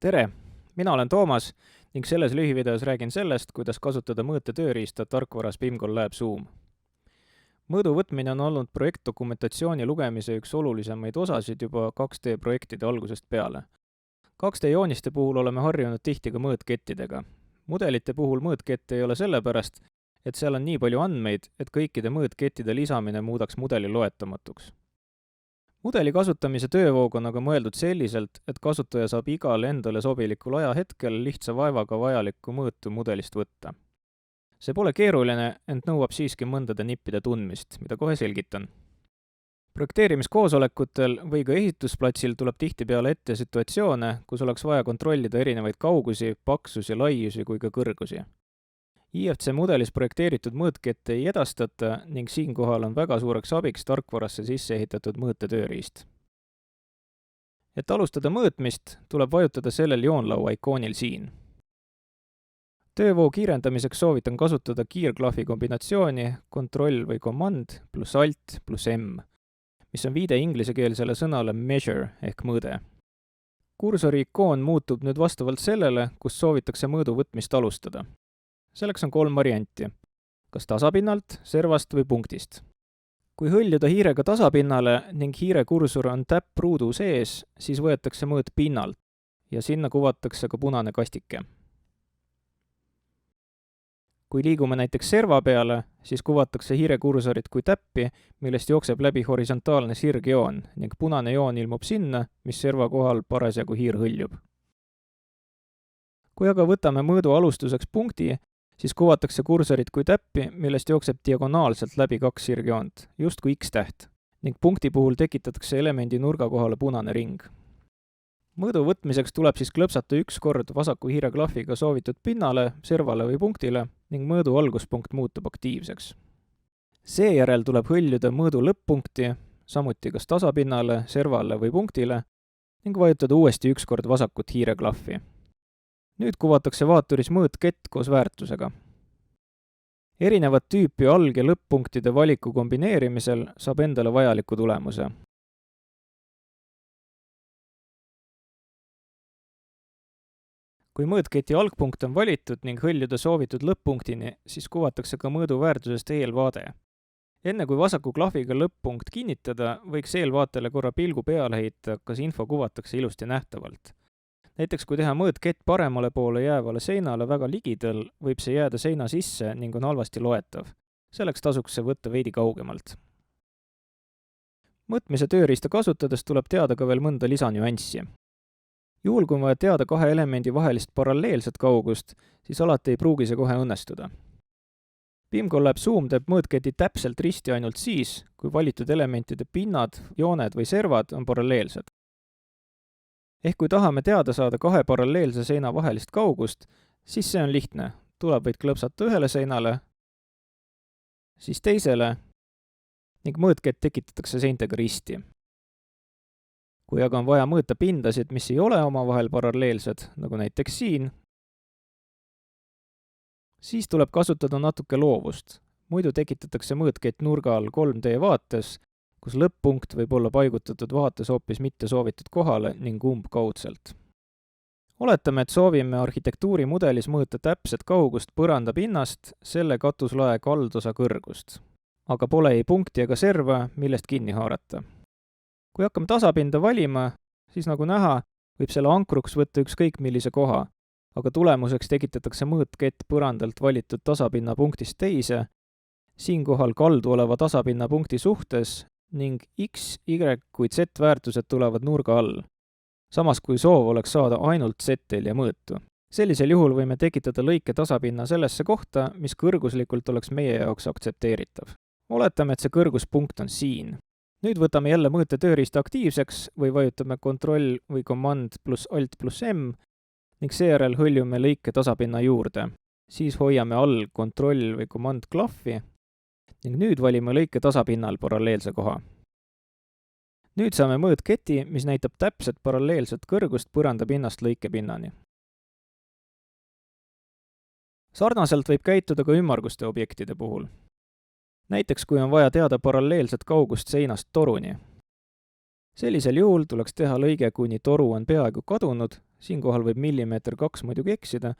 Tere! Mina olen Toomas ning selles lühivideos räägin sellest, kuidas kasutada mõõtetööriista tarkvaras BIM-Collab Zoom. Mõõdu võtmine on olnud projektdokumentatsiooni lugemise üks olulisemaid osasid juba 2D-projektide algusest peale. 2D-jooniste puhul oleme harjunud tihti ka mõõtkettidega. Mudelite puhul mõõtkette ei ole sellepärast, et seal on nii palju andmeid, et kõikide mõõtkettide lisamine muudaks mudeli loetamatuks. Mudeli kasutamise töövoog on aga mõeldud selliselt, et kasutaja saab igal endale sobilikul ajahetkel lihtsa vaevaga vajalikku mõõtu mudelist võtta. See pole keeruline, ent nõuab siiski mõndade nippide tundmist, mida kohe selgitan. Projekteerimiskoosolekutel või ka ehitusplatsil tuleb tihtipeale ette situatsioone, kus oleks vaja kontrollida erinevaid kaugusi, paksusi, laiusi kui ka kõrgusi. IFC mudelis projekteeritud mõõtkette ei edastata ning siinkohal on väga suureks abiks tarkvarasse sisse ehitatud mõõtetööriist. Et alustada mõõtmist, tuleb vajutada sellel joonlaua ikoonil siin. Töövoo kiirendamiseks soovitan kasutada kiirklahvi kombinatsiooni Ctrl või Command plus Alt plus M, mis on viide inglisekeelsele sõnale measure ehk mõõde. Kursori ikoon muutub nüüd vastavalt sellele, kus soovitakse mõõdu võtmist alustada. Selleks on 3 varianti, kas tasapinnalt, servast või punktist. Kui hõljuda hiirega tasapinnale ning hiire kursor on täppruudu sees, siis võetakse mõõt pinnalt ja sinna kuvatakse ka punane kastike. Kui liigume näiteks serva peale, siis kuvatakse hiire kursorit kui täppi, millest jookseb läbi horisontaalne sirgjoon ning punane joon ilmub sinna, mis serva kohal parasjagu hiir hõljub. Kui aga võtame mõõdu alustuseks punkti, siis kuvatakse kursorit kui täppi, millest jookseb diagonaalselt läbi 2 sirgjoont, just kui X-täht, ning punkti puhul tekitatakse elemendi nurga kohale punane ring. Mõõdu võtmiseks tuleb siis klõpsata 1 kord vasaku hiireklahviga soovitud pinnale, servale või punktile ning mõõdu alguspunkt muutub aktiivseks. Seejärel tuleb hõljuda mõõdu lõpp-punkti, samuti kas tasapinnale, servale või punktile ning vajutada uuesti 1 kord vasakut hiireklahvi. Nüüd kuvatakse vaaturis mõõtkett koos väärtusega. Erinevat tüüpi alg- ja lõpp-punktide valiku kombineerimisel saab endale vajaliku tulemuse. Kui mõõtketi algpunkt on valitud ning hõljuda soovitud lõpp-punktini, siis kuvatakse ka mõõdu väärtusest eelvaade. Enne kui vasaku klahviga lõpp-punkt kinnitada, võiks eelvaatele korra pilgu peale heita, kas info kuvatakse ilusti nähtavalt. Näiteks kui teha mõõtkett paremale poole jäävale seinale väga ligidal, võib see jääda seina sisse ning on halvasti loetav. Selleks tasuks see võtta veidi kaugemalt. Mõõtmise tööriista kasutades tuleb teada ka veel mõnda lisanüanssi. Juhul kui on vaja teada 2 elemendi vahelist paralleelset kaugust, siis alati ei pruugi see kohe õnnestuda. BIM-Collab Zoom teeb mõõtketi täpselt risti ainult siis, kui valitud elementide pinnad, jooned või servad on paralleelsed. Ehk kui tahame teada saada 2 paralleelse seina vahelist kaugust, siis see on lihtne. Tuleb vaid klõpsata ühele seinale, siis teisele ning mõõtkett tekitatakse seintega risti. Kui aga on vaja mõõta pindasid, mis ei ole omavahel paralleelsed, nagu näiteks siin, siis tuleb kasutada natuke loovust. Muidu tekitatakse mõõtkett nurga all 3D vaates, kus lõpp-punkt võib olla paigutatud vaates hoopis mitte soovitud kohale ning umbkaudselt. Oletame, et soovime arhitektuurimudelis mõõta täpset kaugust põranda pinnast selle katuslae kaldosa kõrgust, aga pole ei punkti ega serva, millest kinni haarata. Kui hakkame tasapinda valima, siis nagu näha, võib selle ankruks võtta ükskõik millise koha, aga tulemuseks tekitatakse mõõtkett põrandalt valitud tasapinna punktist teise, siinkohal kaldu oleva tasapinna punkti suhtes ning X, Y kui Z väärtused tulevad nurga all, samas kui soov oleks saada ainult Z-el ja mõõtu. Sellisel juhul võime tekitada lõike tasapinna sellesse kohta, mis kõrguslikult oleks meie jaoks aktsepteeritav. Oletame, et see kõrguspunkt on siin. Nüüd võtame jälle mõõtetööriista aktiivseks või vajutame Ctrl või Command plus Alt plus M ning seejärel hõljume lõike tasapinna juurde. Siis hoiame all Ctrl või Command klahvi ning nüüd valime lõike tasapinnal paralleelse koha. Nüüd saame mõõtketi, mis näitab täpset paralleelset kõrgust põrandapinnast lõikepinnani. Sarnaselt võib käituda ka ümmarguste objektide puhul. Näiteks kui on vaja teada paralleelset kaugust seinast toruni. Sellisel juhul tuleks teha lõige, kuni toru on peaaegu kadunud siinkohal võib millimeeter 2 muidugi eksida,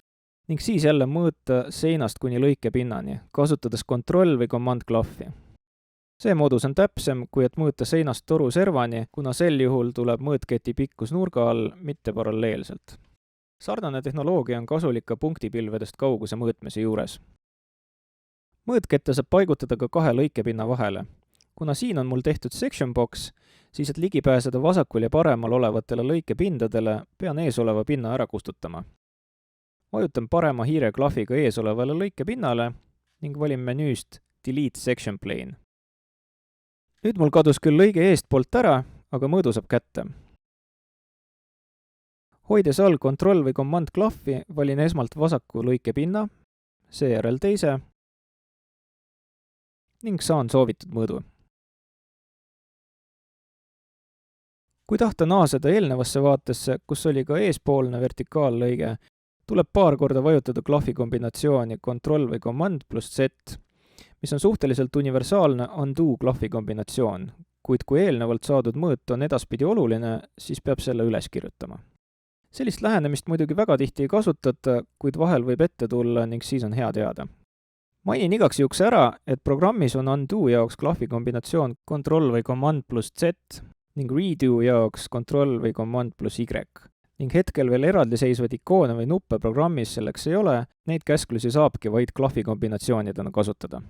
ning siis jälle mõõta seinast kuni lõikepinnani, kasutades kontroll- või command-klahvi. See moodus on täpsem, kui et mõõta seinast toru servani, kuna sel juhul tuleb mõõtketi pikkus nurga all, mitte paralleelselt. Sarnane tehnoloogia on kasulik ka punktipilvedest kauguse mõõtmise juures. Mõõtkette saab paigutada ka 2 lõikepinna vahele. Kuna siin on mul tehtud section box, siis et ligi pääseda vasakul ja paremal olevatele lõikepindadele, pean eesoleva pinna ära kustutama. Vajutan parema hiireklahviga eesolevale lõikepinnale ning valin menüüst Delete Section Plane. Nüüd mul kadus küll lõige eestpoolt ära, aga mõõdu saab kätte. Hoides all kontroll- või command-klahvi, valin esmalt vasaku lõikepinna, seejärel teise ning saan soovitud mõõdu. Kui tahta naaseda eelnevasse vaatesse, kus oli ka eespoolne vertikaallõige, tuleb paar korda vajutada klahvi kombinatsiooni kontroll või command pluss Z, mis on suhteliselt universaalne undo klahvi kombinatsioon, kuid kui eelnevalt saadud mõõt on edaspidi oluline, siis peab selle üles kirjutama. Sellist lähenemist muidugi väga tihti ei kasutata, kuid vahel võib ette tulla ning siis on hea teada. Mainin igaks juhuks ära, et programmis on undo jaoks klahvi kombinatsioon kontroll või command pluss Z ning redo jaoks kontroll või command pluss Y. Ning hetkel veel eraldiseisvaid ikoone või nuppe programmis selleks ei ole, neid käsklusi saabki vaid klahvi kombinatsioonidena kasutada.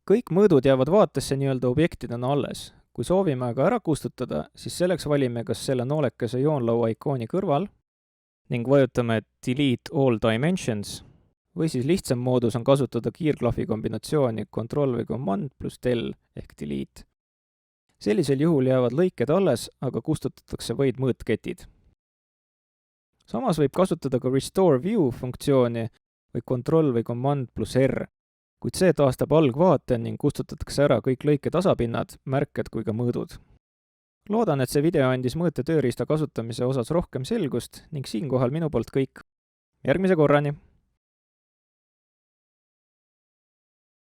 Kõik mõõdud jäävad vaatesse nii-öelda objektidena alles. Kui soovime aga ära kustutada, siis selleks valime kas selle noolekese joonlaua ikooni kõrval ning vajutame Delete all dimensions või siis lihtsam moodus on kasutada kiirklahvi kombinatsiooni kontroll või command pluss del ehk delete. Sellisel juhul jäävad lõiked alles, aga kustutatakse vaid mõõtketid. Samas võib kasutada ka Restore View funktsiooni või kontroll või command pluss R, kuid see taastab algvaate ning kustutatakse ära kõik lõike tasapinnad, märked kui ka mõõdud. Loodan, et see video andis mõõte tööriista kasutamise osas rohkem selgust ning siinkohal minu poolt kõik. Järgmise korrani!